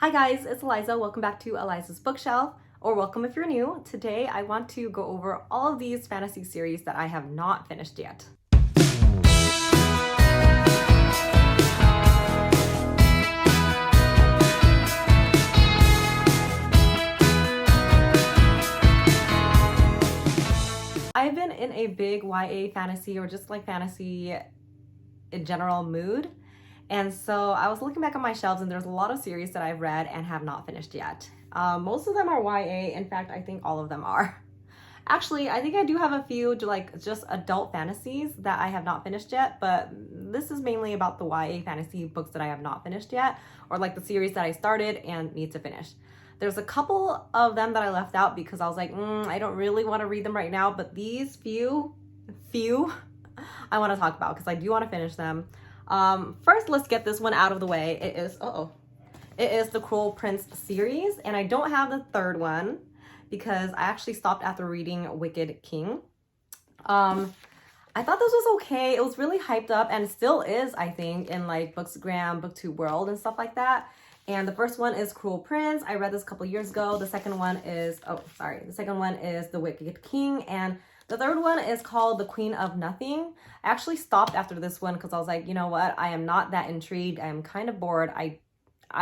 Hi guys, it's Eliza. Welcome back to Eliza's Bookshelf, or welcome if you're new. Today I want to go over all of these fantasy series that I have not finished yet. I've been in a big YA fantasy or just like fantasy in general mood. And so I was looking back on my shelves and there's a lot of series that I've read and have not finished yet. Most of them are YA. In fact, I think all of them are. Actually, I think I do have a few like just adult fantasies that I have not finished yet, but this is mainly about the YA fantasy books that I have not finished yet, or like the series that I started and need to finish. There's a couple of them that I left out because I was like, I don't really want to read them right now, but these few I want to talk about because I do want to finish them. First, let's get this one out of the way. It is the Cruel Prince series, and I don't have the third one because I actually stopped after reading Wicked King. I thought this was okay. It was really hyped up and still is, I think, in like Bookstagram, BookTube World and stuff like that. And the first one is Cruel Prince. I read this a couple years ago. The second one is, the second one is The Wicked King. And the third one is called The Queen of Nothing. I actually stopped after this one because I was like, you know what? I am not that intrigued. I am kind of bored. I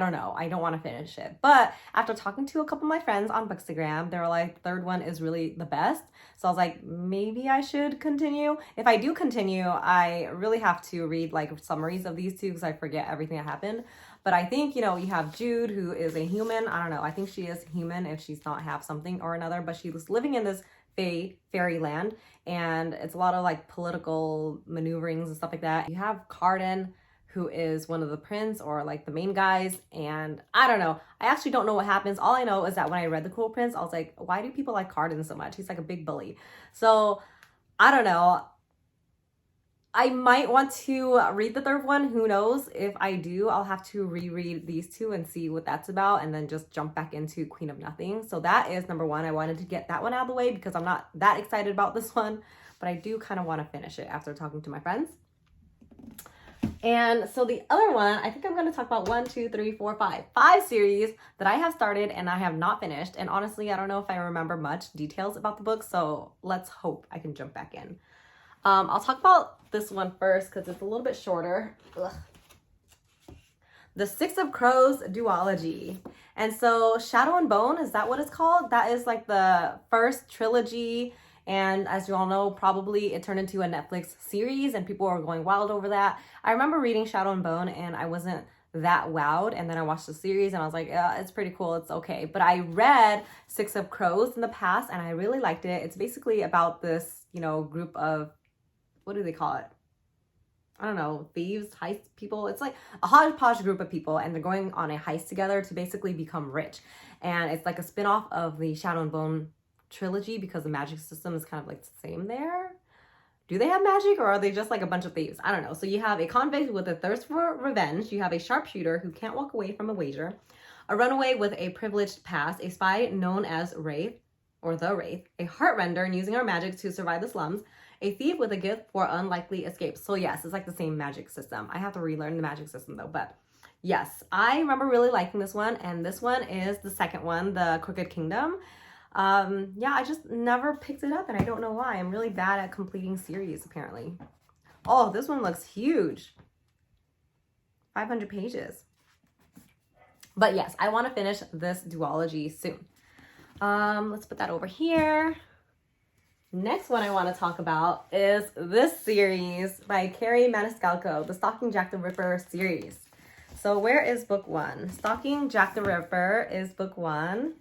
don't know. I don't want to finish it. But after talking to a couple of my friends on Bookstagram, they were like, third one is really the best. So I was like, maybe I should continue. If I do continue, I really have to read like summaries of these two because I forget everything that happened. But I think, you have Jude, who is a human. I don't know. I think she is human if she's not half something or another. But she was living in this fairyland. And it's a lot of like political maneuverings and stuff like that. You have Cardan, who is one of the prince or like the main guys. And I don't know. I actually don't know what happens. All I know is that when I read The Cruel Prince, I was like, why do people like Cardan so much? He's like a big bully. So I don't know. I might want to read the third one. Who knows? If I do, I'll have to reread these two and see what that's about and then just jump back into Queen of Nothing. So that is number one. I wanted to get that one out of the way because I'm not that excited about this one, but I do kind of want to finish it after talking to my friends. And so the other one, I think I'm going to talk about 5 series that I have started and I have not finished. And honestly, I don't know if I remember much details about the book, so let's hope I can jump back in. I'll talk about this one first because it's a little bit shorter. The Six of Crows duology. And so Shadow and Bone, is that what it's called? That is like the first trilogy. And as you all know, probably it turned into a Netflix series and people were going wild over that. I remember reading Shadow and Bone and I wasn't that wowed. And then I watched the series and I was like, yeah, it's pretty cool. It's okay. But I read Six of Crows in the past and I really liked it. It's basically about this, group of, what do they call it? I don't know, thieves, heist people. It's like a hodgepodge group of people and they're going on a heist together to basically become rich. And it's like a spin-off of the Shadow and Bone trilogy because the magic system is kind of like the same there. Do they have magic or are they just like a bunch of thieves? I don't know. So you have a convict with a thirst for revenge. You have a sharpshooter who can't walk away from a wager, a runaway with a privileged past, a spy known as Wraith or the Wraith, a heartrender and using our magic to survive the slums, a thief with a gift for unlikely escapes. So yes, it's like the same magic system. I have to relearn the magic system though, but yes, I remember really liking this one. And this one is the second one, The Crooked Kingdom. Yeah, I just never picked it up and I don't know why. I'm really bad at completing series apparently. Oh, this one looks huge. 500 pages. But yes, I want to finish this duology soon. Let's put that over here. Next one I want to talk about is this series by Kerri Maniscalco, the Stalking Jack the Ripper series. So where is book one? Stalking Jack the Ripper is book one.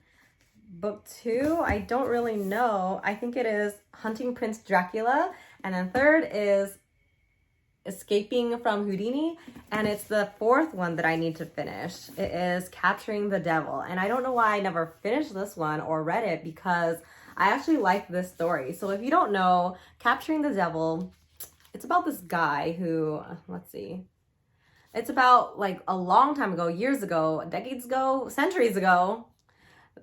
Book two, I don't really know. I think it is Hunting Prince Dracula. And then third is Escaping from Houdini. And it's the fourth one that I need to finish. It is Capturing the Devil. And I don't know why I never finished this one or read it because I actually like this story. So if you don't know, Capturing the Devil, it's about this guy who, let's see. It's about like a long time ago, years ago, decades ago, centuries ago.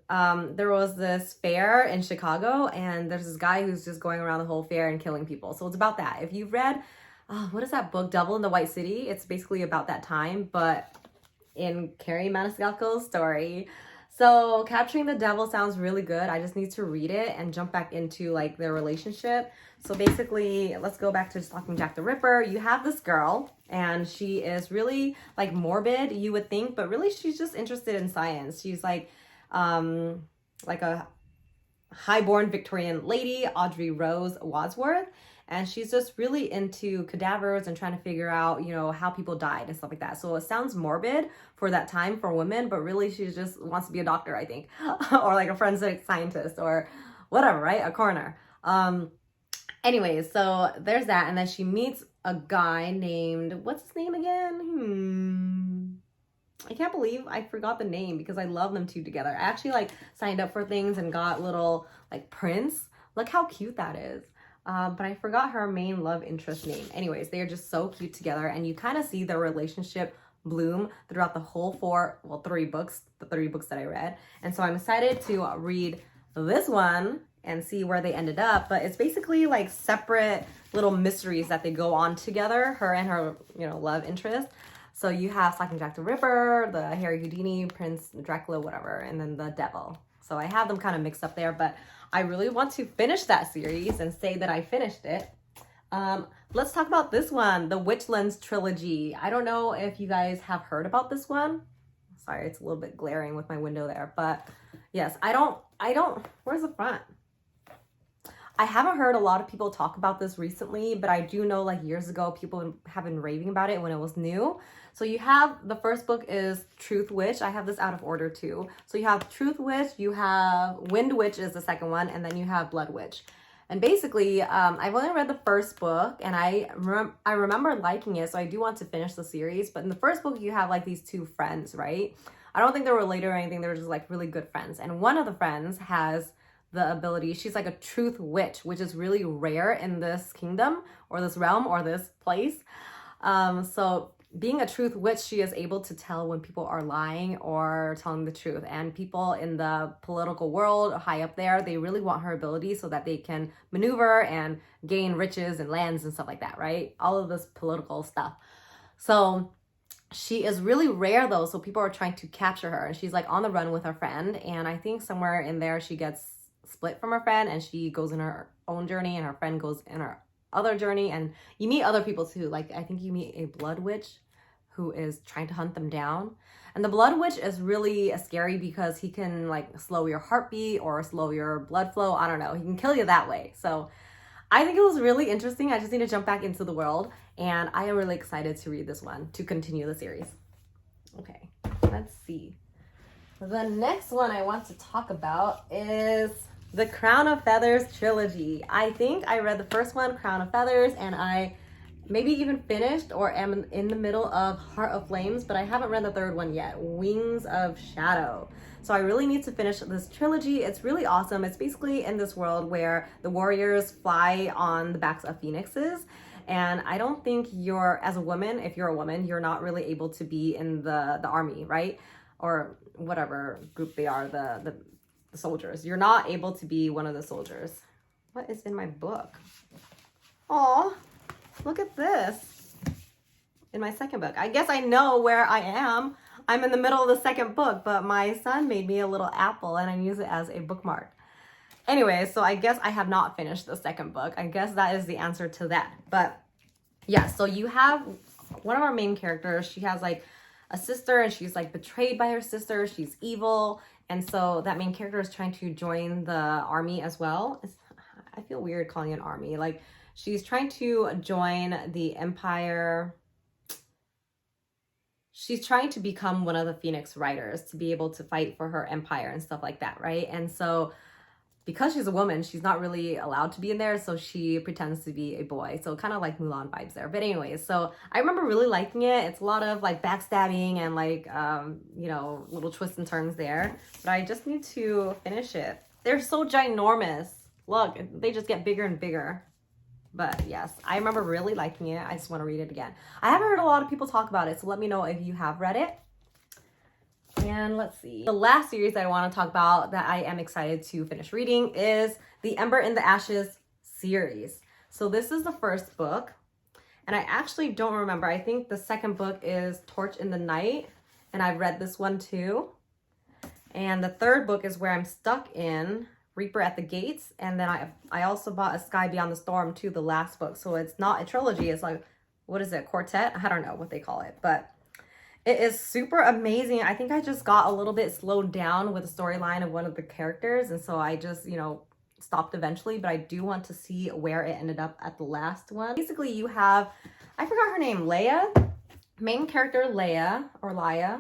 There was this fair in Chicago and there's this guy who's just going around the whole fair and killing people. So it's about that. If you've read, what is that book, Devil in the White City? It's basically about that time, but in Carrie Maniscalco's story. So Capturing the Devil sounds really good. I just need to read it and jump back into like their relationship. So basically, let's go back to Stalking Jack the Ripper. You have this girl and she is really like morbid, you would think, but really she's just interested in science. She's like a highborn Victorian lady, Audrey Rose Wadsworth. And she's just really into cadavers and trying to figure out, you know, how people died and stuff like that. So it sounds morbid for that time for women, but really she just wants to be a doctor, I think, or like a forensic scientist or whatever, right? A coroner. Anyways, so there's that. And then she meets a guy named, what's his name again? I can't believe I forgot the name because I love them two together. I actually like signed up for things and got little like prints. Look how cute that is. But I forgot her main love interest name. Anyways, they are just so cute together and you kind of see their relationship bloom throughout the whole three books, the 3 books that I read. And so I'm excited to read this one and see where they ended up. But it's basically like separate little mysteries that they go on together, her and her, you know, love interest. So you have Stalking Jack the Ripper, the Harry Houdini, Prince Dracula, whatever, and then the devil. So I have them kind of mixed up there, but I really want to finish that series and say that I finished it. Let's talk about this one, the Witchlands trilogy. I don't know if you guys have heard about this one. Sorry, it's a little bit glaring with my window there, but yes, I don't, where's the front? I haven't heard a lot of people talk about this recently, but I do know like years ago, people have been raving about it when it was new. So you have, the first book is Truth Witch. I have this out of order too. So you have Truth Witch, you have Wind Witch is the second one, and then you have Blood Witch. And basically, I've only read the first book and I remember liking it. So I do want to finish the series, but in the first book, you have like these 2 friends, right? I don't think they're related or anything. They're just like really good friends. And one of the friends has the ability, she's like a truth witch, which is really rare in this kingdom or this realm or this place. So being a truth witch, she is able to tell when people are lying or telling the truth. And people in the political world high up there, they really want her ability so that they can maneuver and gain riches and lands and stuff like that, right? All of this political stuff. So she is really rare though, so people are trying to capture her. And she's like on the run with her friend. And I think somewhere in there she gets split from her friend and she goes in her own journey and her friend goes in her other journey. And you meet other people too. Like I think you meet a blood witch who is trying to hunt them down. And the blood witch is really scary because he can like slow your heartbeat or slow your blood flow. I don't know. He can kill you that way. So I think it was really interesting. I just need to jump back into the world and I am really excited to read this one to continue the series. Okay, let's see. The next one I want to talk about is the Crown of Feathers trilogy. I think I read the first one, Crown of Feathers, and I maybe even finished or am in the middle of Heart of Flames, but I haven't read the third one yet, Wings of Shadow. So I really need to finish this trilogy. It's really awesome. It's basically in this world where the warriors fly on the backs of phoenixes. And I don't think you're, as a woman, if you're a woman, you're not really able to be in the army, right? Or whatever group they are, the soldiers. You're not able to be one of the soldiers. What is in my book? Aw, look at this. In my second book. I guess I know where I am. I'm in the middle of the second book, but my son made me a little apple and I use it as a bookmark. Anyway, so I guess I have not finished the second book. I guess that is the answer to that. But yeah, so you have one of our main characters. She has like a sister and she's like betrayed by her sister. She's evil. And so that main character is trying to join the army as well. I feel weird calling it an army. Like she's trying to join the Empire. She's trying to become one of the Phoenix Riders to be able to fight for her empire and stuff like that, right? And so because she's a woman, she's not really allowed to be in there, so she pretends to be a boy. So kind of like Mulan vibes there. But anyways, so I remember really liking it. It's a lot of like backstabbing and like, you know, little twists and turns there. But I just need to finish it. They're so ginormous. Look, they just get bigger and bigger. But yes, I remember really liking it. I just want to read it again. I haven't heard a lot of people talk about it, so let me know if you have read it. And let's see. The last series that I want to talk about that I am excited to finish reading is the Ember in the Ashes series. So this is the first book. And I actually don't remember. I think the second book is Torch in the Night. and I've read this one too. And the third book is where I'm stuck in, Reaper at the Gates. And then I also bought A Sky Beyond the Storm too, the last book. So it's not a trilogy. It's like, what is it, quartet? I don't know what they call it, but it is super amazing. I think I just got a little bit slowed down with the storyline of one of the characters. And so I just, you know, stopped eventually, but I do want to see where it ended up at the last one. Basically, you have, I forgot her name, Leia. Main character Leia, or Laya.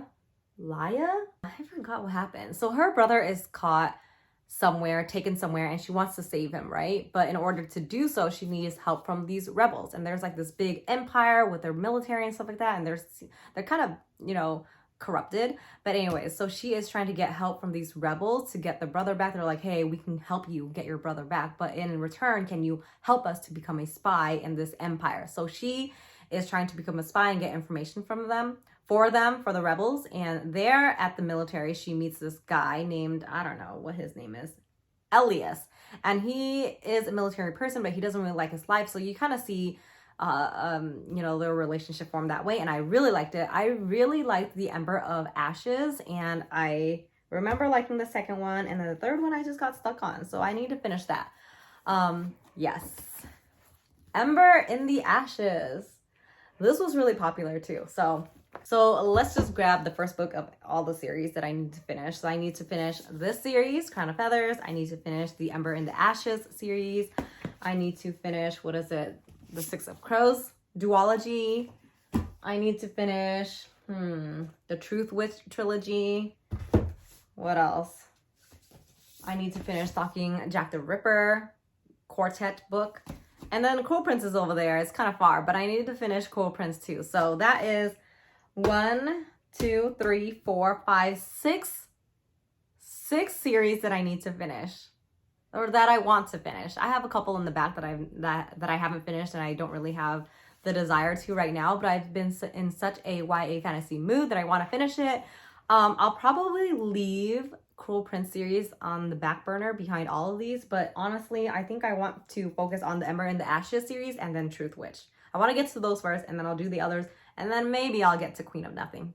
I forgot what happened. So her brother is caught somewhere, taken somewhere, and she wants to save him, right? But in order to do so, she needs help from these rebels. And there's like this big empire with their military and stuff like that. And they're kind of, you know, corrupted. But anyways, so she is trying to get help from these rebels to get the brother back. They're like, hey, we can help you get your brother back, but in return, can you help us to become a spy in this empire? So she is trying to become a spy and get information from them, for the rebels. And there at the military, she meets this guy named, I don't know what his name is, Elias. And he is a military person, but he doesn't really like his life. So you kind of see you know, their relationship formed that way. And I really liked it. I really liked The Ember of Ashes, and I remember liking the second one, and then the third one I just got stuck on, so I need to finish that. Yes, Ember in the Ashes. This was really popular too. So let's just grab the first book of all the series that I need to finish. So I need to finish this series, Crown of Feathers. I need to finish the Ember in the Ashes series. I need to finish, what is it? The Six of Crows duology. I need to finish the Truth Witch trilogy. What else? I need to finish Stalking Jack the Ripper quartet book. And then Cruel Prince is over there. It's kind of far, but I need to finish Cruel Prince too. So that is 1, 2, 3, 4, 5, 6 series that I need to finish, or that I want to finish. I have a couple in the back that I haven't finished, and I don't really have the desire to right now, but I've been in such a YA fantasy mood that I want to finish it. I'll probably leave Cruel Prince series on the back burner behind all of these, but honestly, I think I want to focus on the Ember in the Ashes series and then Truth Witch. I want to get to those first, and then I'll do the others, and then maybe I'll get to Queen of Nothing.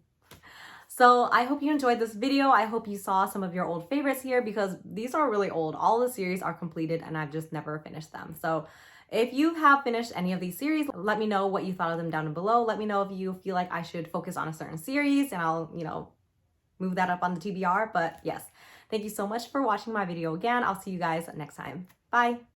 So I hope you enjoyed this video. I hope you saw some of your old favorites here, because these are really old. All the series are completed and I've just never finished them. So if you have finished any of these series, let me know what you thought of them down below. Let me know if you feel like I should focus on a certain series, and I'll, you know, move that up on the TBR. But yes, thank you so much for watching my video again. I'll see you guys next time. Bye.